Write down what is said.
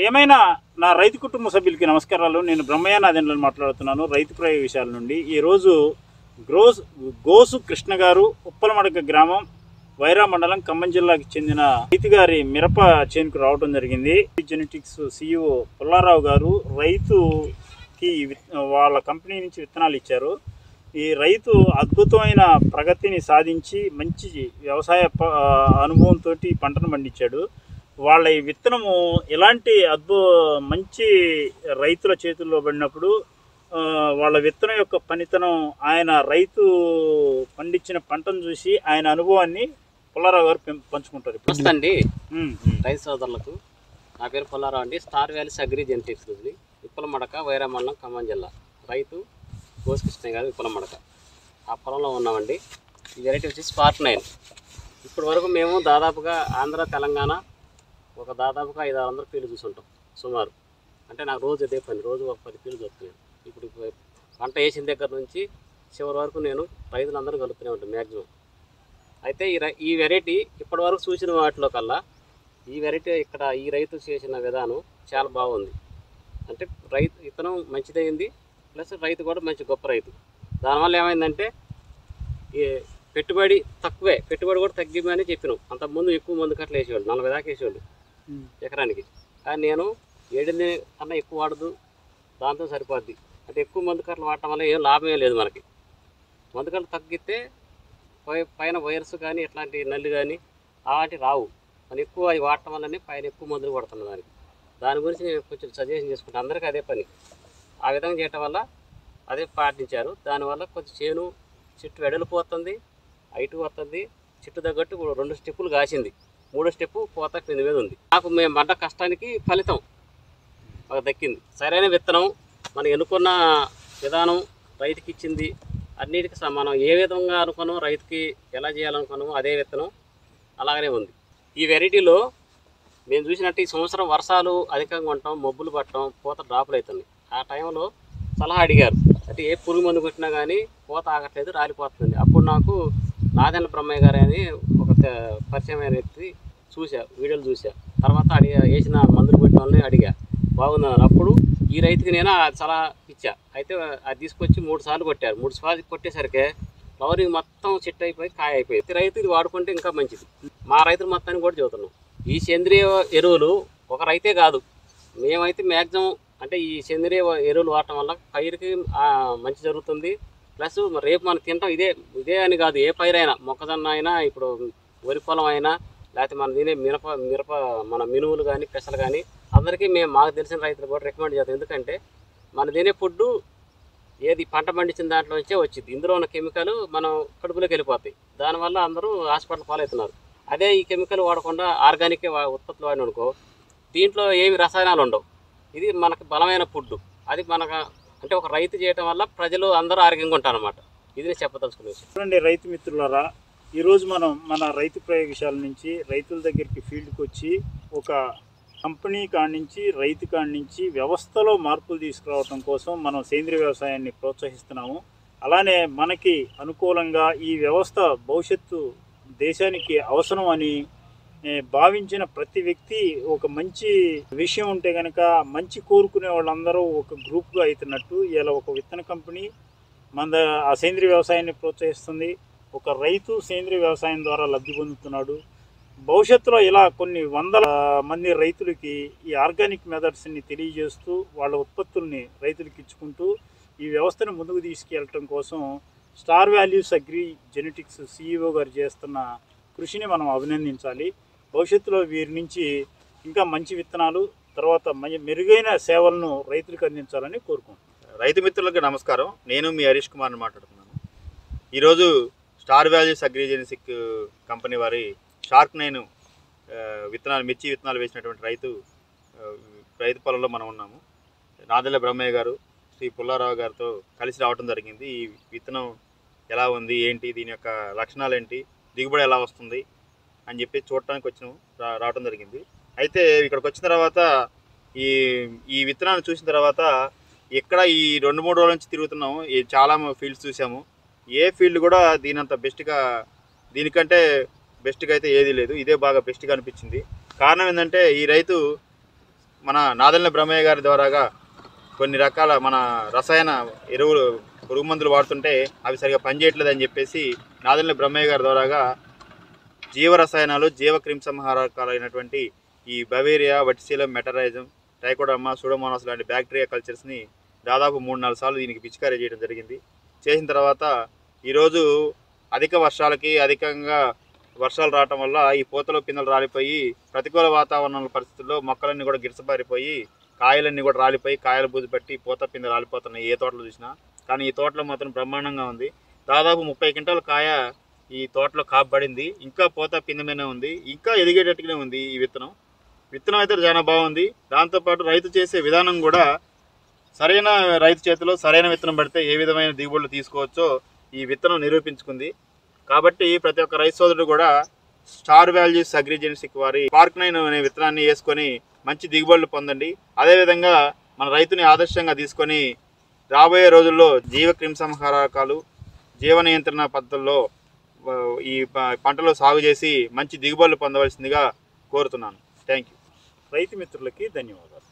ప్రియమైన నా రైతు కుటుంబ సభ్యులకి నమస్కారాలు. నేను బ్రహ్మయ్య నాదెండ్లను మాట్లాడుతున్నాను రైతు ప్రయోగశాల నుండి. ఈరోజు గోసు కృష్ణ గారు ఉప్పలమడక గ్రామం వైరా మండలం ఖమ్మం జిల్లాకి చెందిన రైతు గారి మిరప చేనుకు రావడం జరిగింది. జెనెటిక్స్ CEO పుల్లారావు గారు రైతుకి వాళ్ళ కంపెనీ నుంచి విత్తనాలు ఇచ్చారు. ఈ రైతు అద్భుతమైన ప్రగతిని సాధించి మంచి వ్యవసాయ అనుభవంతో పంటను పండించాడు. వాళ్ళ ఈ విత్తనము ఎలాంటి మంచి రైతుల చేతుల్లో పడినప్పుడు వాళ్ళ విత్తనం యొక్క పనితనం, ఆయన రైతు పండించిన పంటను చూసి ఆయన అనుభవాన్ని పుల్లారావు గారు పంచుకుంటారు. నమస్తే అండి రైతు సోదరులకు. నా పేరు పుల్లారావు అండి. స్టార్ వ్యాలీస్ అగ్రి జెనెటిక్స్ నుండి ఉప్పలమడక వైరా మండలం ఖమ్మం జిల్లా. రైతు గోసు కృష్ణ గారు ఉప్పలమడక. ఆ పొలంలో ఉన్నామండి. ఈ వెరైటీ వచ్చి స్పార్క్ 9. ఇప్పటి వరకు మేము దాదాపుగా ఆంధ్ర తెలంగాణ దాదాపుగా 500-600 ఫీల్డ్ చూసుంటాం సుమారు. అంటే నాకు రోజు అదే పని, రోజు ఒక 10 ఫీల్డ్ దొరుకుతున్నాను. ఇప్పుడు పంట వేసిన దగ్గర నుంచి చివరి వరకు నేను రైతులందరూ కలుపుతూనే ఉంటాను మ్యాక్సిమం. అయితే ఈ వెరైటీ ఇప్పటి వరకు చూసిన వాటిలో కల్లా ఈ వెరైటీ ఇక్కడ ఈ రైతు చేసిన విధానం చాలా బాగుంది. అంటే రైతు విత్తనం మంచిదైంది, ప్లస్ రైతు కూడా మంచి గొప్ప రైతు. దానివల్ల ఏమైందంటే పెట్టుబడి తక్కువే, పెట్టుబడి కూడా తగ్గిమని చెప్పినాం. అంతకుముందు ఎక్కువ మందు కట్టలు వేసేవాళ్ళు, 40 దాకా వేసేవాళ్ళు ఎకరానికి. కానీ నేను 7 కన్నా ఎక్కువ వాడదు, దాంతో సరిపోద్ది. అంటే ఎక్కువ మందు కట్టలు వాడటం వల్ల ఏం లాభమే లేదు మనకి. మందు కట్టలు తగ్గితే పైన వైరస్ కానీ ఇట్లాంటి నల్లి కానీ అలాంటివి రావు. మనం ఎక్కువ అవి వాడటం వల్లనే పైన ఎక్కువ మందులు కొడుతున్నాం. దాని గురించి నేను కొంచెం సజెషన్ చేసుకుంటాను. అందరికీ అదే పని. ఆ విధంగా చేయటం వల్ల అదే పాటించారు. దానివల్ల కొంచెం చేను చెట్టు వెడలిపోతుంది, హైట్ వస్తుంది, చెట్టు తగ్గట్టు 2 స్టెప్పులు కాసింది, 3వ స్టెప్పు పోత కింద మీద ఉంది. నాకు మేము పడ్డ కష్టానికి ఫలితం మాకు దక్కింది. సరైన విత్తనం, మనం ఎన్నుకున్న విధానం, రైతుకి ఇచ్చింది అన్నిటికీ మనం ఏ విధంగా అనుకున్నామో, రైతుకి ఎలా చేయాలనుకున్నామో అదే విత్తనం అలాగనే ఉంది. ఈ వెరైటీలో మేము చూసినట్టు ఈ సంవత్సరం వర్షాలు అధికంగా ఉండటం, మబ్బులు పట్టడం, పూత డ్రాపులు అవుతుంది. ఆ టైంలో సలహా అడిగారు, అంటే ఏ పురుగు మందు కొట్టినా కానీ పూత ఆగట్లేదు, రాలిపోతుంది. అప్పుడు నాకు నాదెండ్ల బ్రహ్మయ్య గారు అని ఒక పరిచయమైన వ్యక్తి వీడియోలు చూసా. తర్వాత వేసిన మందులు కొట్టిన వాళ్ళని అడిగా, బాగుందన్నారు. అప్పుడు ఈ రైతుకి నేను సలహా ఇచ్చా. అయితే అది తీసుకొచ్చి 3 సార్లు కొట్టారు. 3 సార్లు కొట్టేసరికి ఫ్లవరింగ్ మొత్తం చెట్టు అయిపోయి కాయ అయిపోయింది. రైతు ఇది వాడుకుంటే ఇంకా మంచిది. మా రైతులు మొత్తాన్ని కూడా చెబుతున్నాం, ఈ సేంద్రియ ఎరువులు ఒక రైతే కాదు, మేమైతే మ్యాక్సిమం అంటే ఈ సేంద్రియ ఎరువులు వాడటం వల్ల పైరుకి మంచి జరుగుతుంది. ప్లస్ రేపు మనం తింటాం ఇదే అని కాదు, ఏ పైరైనా, మొక్కజొన్న అయినా, ఇప్పుడు వరి పొలం అయినా, లేకపోతే మనం తినే మిరప మన మినువులు కానీ పెసలు కానీ అందరికీ మాకు తెలిసిన రైతులు కూడా రికమెండ్ చేస్తాం. ఎందుకంటే మన తినే ఫుడ్ ఏది పంట పండించిన దాంట్లో నుంచే వచ్చింది. ఇందులో ఉన్న కెమికల్ మనం కడుపులోకి వెళ్ళిపోతాయి. దానివల్ల అందరూ హాస్పిటల్ పాలవుతున్నారు. అదే ఈ కెమికల్ వాడకుండా ఆర్గానిక్ ఉత్పత్తులు వాడిన అనుకో, దీంట్లో ఏమి రసాయనాలు ఉండవు. ఇది మనకు బలమైన ఫుడ్. అది మనకు అంటే ఒక రైతు చేయటం వల్ల ప్రజలు అందరూ ఆరోగ్యంగా ఉంటారన్నమాట. ఇది నేను చెప్పదలుచుకునేది. చూడండి రైతు మిత్రులారా, ఈరోజు మనం మన రైతు ప్రయోగశాల నుంచి రైతుల దగ్గరికి ఫీల్డ్కి వచ్చి ఒక కంపెనీ కాడి నుంచి, రైతు కాడి నుంచి వ్యవస్థలో మార్పులు తీసుకురావడం కోసం మనం సేంద్రియ వ్యవసాయాన్ని ప్రోత్సహిస్తున్నాము. అలానే మనకి అనుకూలంగా ఈ వ్యవస్థ భవిష్యత్తు దేశానికి అవసరం అని భావించిన ప్రతి వ్యక్తి ఒక మంచి విషయం ఉంటే కనుక మంచి కోరుకునే వాళ్ళందరూ ఒక గ్రూప్గా అవుతున్నట్టు ఇలా ఒక విత్తన కంపెనీ ఆ సేంద్రియ వ్యవసాయాన్ని ప్రోత్సహిస్తుంది. ఒక రైతు సేంద్రియ వ్యవసాయం ద్వారా లబ్ధి పొందుతున్నాడు. భవిష్యత్తులో ఇలా కొన్ని 100 మంది రైతులకి ఈ ఆర్గానిక్ మెథడ్స్ని తెలియజేస్తూ వాళ్ళ ఉత్పత్తుల్ని రైతులకు ఇచ్చుకుంటూ ఈ వ్యవస్థను ముందుకు తీసుకెళ్ళటం కోసం star values agri genetics CEO గారు చేస్తున్న కృషిని మనం అభినందించాలి. భవిష్యత్తులో వీరి నుంచి ఇంకా మంచి విత్తనాలు, తర్వాత మెరుగైన సేవలను రైతులకు అందించాలని కోరుకుంటున్నాను. రైతు మిత్రులకు నమస్కారం. నేను మీ హరీష్ కుమార్ని మాట్లాడుతున్నాను. ఈరోజు star values agri genetics company వారి స్పార్క్ 9 విత్తనాలు, మిర్చి విత్తనాలు వేసినటువంటి రైతు పొలంలో మనం ఉన్నాము. నాదెండ్ల బ్రహ్మయ్య గారు, శ్రీ పుల్లారావు గారితో కలిసి రావడం జరిగింది. ఈ విత్తనం ఎలా ఉంది, ఏంటి, దీని యొక్క లక్షణాలు ఏంటి, దిగుబడి ఎలా వస్తుంది అని చెప్పి చూడటానికి రావడం జరిగింది. అయితే ఇక్కడికి వచ్చిన తర్వాత ఈ విత్తనాన్ని చూసిన తర్వాత ఇక్కడ ఈ 2-3 రోజుల నుంచి తిరుగుతున్నాము. చాలా ఫీల్డ్స్ చూసాము. ఏ ఫీల్డ్ కూడా దీనికంటే బెస్ట్గా అయితే ఏదీ లేదు. ఇదే బాగా బెస్ట్గా అనిపించింది. కారణం ఏంటంటే ఈ రైతు మన నాదెళ్ల బ్రహ్మయ్య గారి ద్వారాగా కొన్ని రకాల మన రసాయన ఎరువులు పురుగు మందులు వాడుతుంటే అవి సరిగా పనిచేయట్లేదని చెప్పేసి నాదెళ్ల బ్రహ్మయ్య గారి ద్వారాగా జీవ రసాయనాలు జీవ క్రిమిసంహారకాలైనటువంటి ఈ బవేరియా, వటిసీలం, మెటరైజం, ట్రైకోడర్మా, సూడోమోనాస్ లాంటి బ్యాక్టీరియా కల్చర్స్ని దాదాపు 3-4 సార్లు దీనికి పిచికారీ చేయడం జరిగింది. చేసిన తర్వాత ఈరోజు అధిక అధికంగా వర్షాలు రావటం వల్ల ఈ పూతలు పిందెలు రాలిపోయి ప్రతికూల వాతావరణ పరిస్థితుల్లో మొక్కలన్నీ కూడా గిరసపారిపోయి కాయలన్నీ కూడా రాలిపోయి కాయలు బూజు పట్టి పూత పిందెలు రాలిపోతున్నాయి ఏ తోటలో చూసినా. కానీ ఈ తోటలో మాత్రం బ్రహ్మాండంగా ఉంది. దాదాపు 30 క్వింటాల కాయ ఈ తోటలో కాపబడింది. ఇంకా పూత పిందె మీదనే ఉంది, ఇంకా ఎదిగేటట్టుగానే ఉంది. ఈ విత్తనం అయితే చాలా బాగుంది. దాంతోపాటు రైతు చేసే విధానం కూడా సరైన రైతు చేతిలో సరైన విత్తనం పడితే ఏ విధమైన దిగుబడులు తీసుకోవచ్చో ఈ విత్తనం నిరూపించుకుంది. కాబట్టి ప్రతి ఒక్క రైతు సోదరుడు కూడా స్టార్ వాల్యూస్ అగ్రిజెన్సిక్ వారి స్పార్క్ 9 అనే విత్తనాన్ని వేసుకొని మంచి దిగుబడులు పొందండి. అదేవిధంగా మన రైతుని ఆదర్శంగా తీసుకొని రాబోయే రోజుల్లో జీవ క్రిమిసంహారకాలు, జీవ నియంత్రణ పద్ధతుల్లో ఈ పంటలో సాగు చేసి మంచి దిగుబడులు పొందవలసిందిగా కోరుతున్నాను. Thank you. రైతు మిత్రులకి ధన్యవాదాలు.